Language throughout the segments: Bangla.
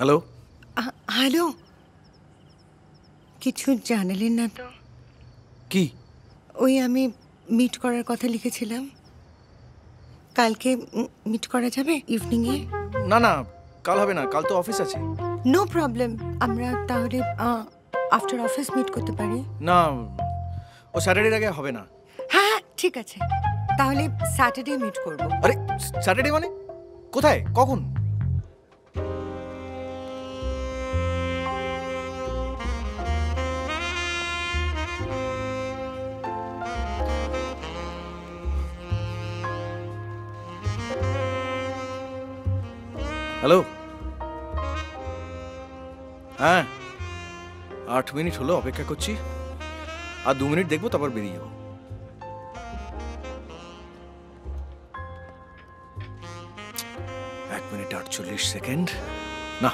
হ্যালো। হ্যালো, কিছু জানালেন না তো? কি? ওই আমি মিট করার কথা লিখেছিলাম, কালকে মিট করা যাবে ইভিনিংয়ে? না না, কাল হবে না, কাল তো অফিস আছে। নো প্রবলেম, আমরা তাহলে আফটার অফিস মিট করতে পারি। না, ও স্যাটারডের আগে হবে না। হ্যাঁ ঠিক আছে, তাহলে স্যাটারডে মিট করব। আরে স্যাটারডে মানে কোথায়, কখন? হ্যালো। হ্যাঁ, 8 মিনিট হলো অপেক্ষা করছি, আর 2 মিনিট দেখবো, তারপর বেরিয়ে যাবো। এক মিনিট 48 সেকেন্ড। না।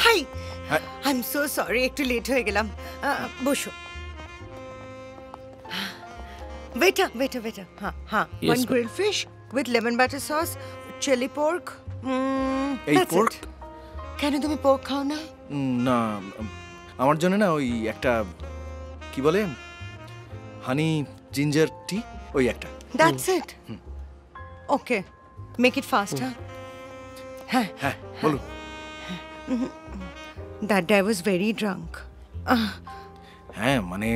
Hi, I am so sorry, একটু লেট হয়ে গেলাম। বসো। বেটা বেটা বেটা, হ্যাঁ হ্যাঁ, one grill fish with lemon butter sauce, chilli pork. এই পোর্ক? কেন তুমি পোর্ক খাও না? না, আমার জন্য না ওই একটা কি বলে, হানি জিঞ্জার টি, ওই একটা। That's it. Okay, make it fast. হ্যাঁ হ্যাঁ বলুন। That day I was very drunk. হ্যাঁ মানে,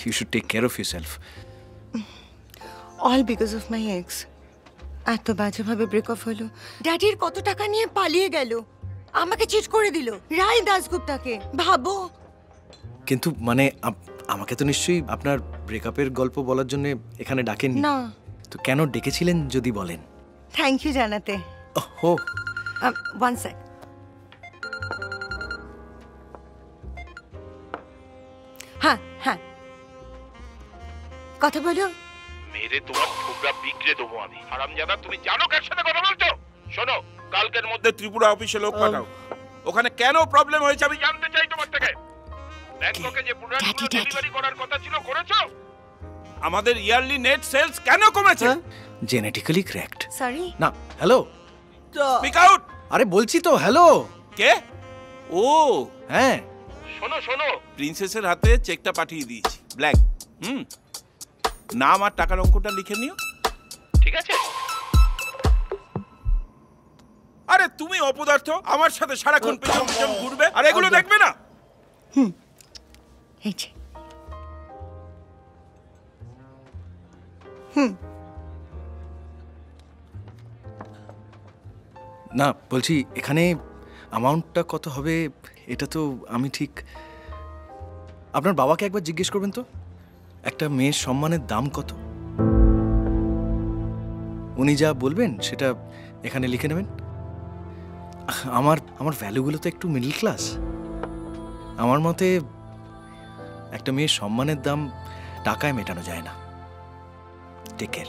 you should take care of yourself. All because of my ex. এত বাজেভাবে ব্রেকআপ হলো। ড্যাডির কত টাকা নিয়ে পালিয়ে গেল, আমাকে চিট করে দিল রায় দাসগুপ্তাকে, ভাবো। কিন্তু মানে আমাকে তো নিশ্চয়ই আপনার ব্রেকআপের গল্প বলার জন্য এখানে ডাকেননি। না। তো কেন ডেকেছিলেন যদি বলেন? থ্যাংক ইউ জানাতে। ওহো। One sec. হ্যাঁ হ্যাঁ, কথা বলো। মেরে তোমার ঠোকরা বিগড়ে দেবো আমি। হারামজাদা, তুমি জানো কার সাথে কথা বলছো? শোনো, কালকের মধ্যে ত্রিপুরা অফিসে লোক পাঠাও। ওখানে কেন প্রবলেম হয়েছে আমি জানতে চাই তোমার থেকে। ব্যাংককে যে প্রোডাক্টগুলো ডেলিভারি করার কথা ছিল করেছো? আমাদের ইয়ারলি নেট সেলস কেন কমেছে? Genetically cracked. সরি। না, হ্যালো। Speak out. আরে বলছি তো হ্যালো। কে? ও হ্যাঁ। শোনো শোনো, প্রিন্সেসের হাতে চেকটা পাঠিয়ে দিয়েছি, ব্ল্যাক। নাম আর টাকার অঙ্কটা লিখে নিও, ঠিক আছে? আরে তুমি অপদার্থ, আমার সাথে সারাক্ষণ পেছন পেছন ঘুরবে আর এগুলো দেখবে না? এই যে। না বলছি, এখানে অ্যামাউন্টটা কত হবে এটা তো আমি ঠিক, আপনার বাবাকে একবার জিজ্ঞেস করবেন তো, একটা মেয়ের সম্মানের দাম কত। উনি যা বলবেন সেটা এখানে লিখে নেবেন। আমার ভ্যালুগুলো তো একটু মিডল ক্লাস। আমার মতে একটা মেয়ের সম্মানের দাম টাকায় মেটানো যায় না। Take care.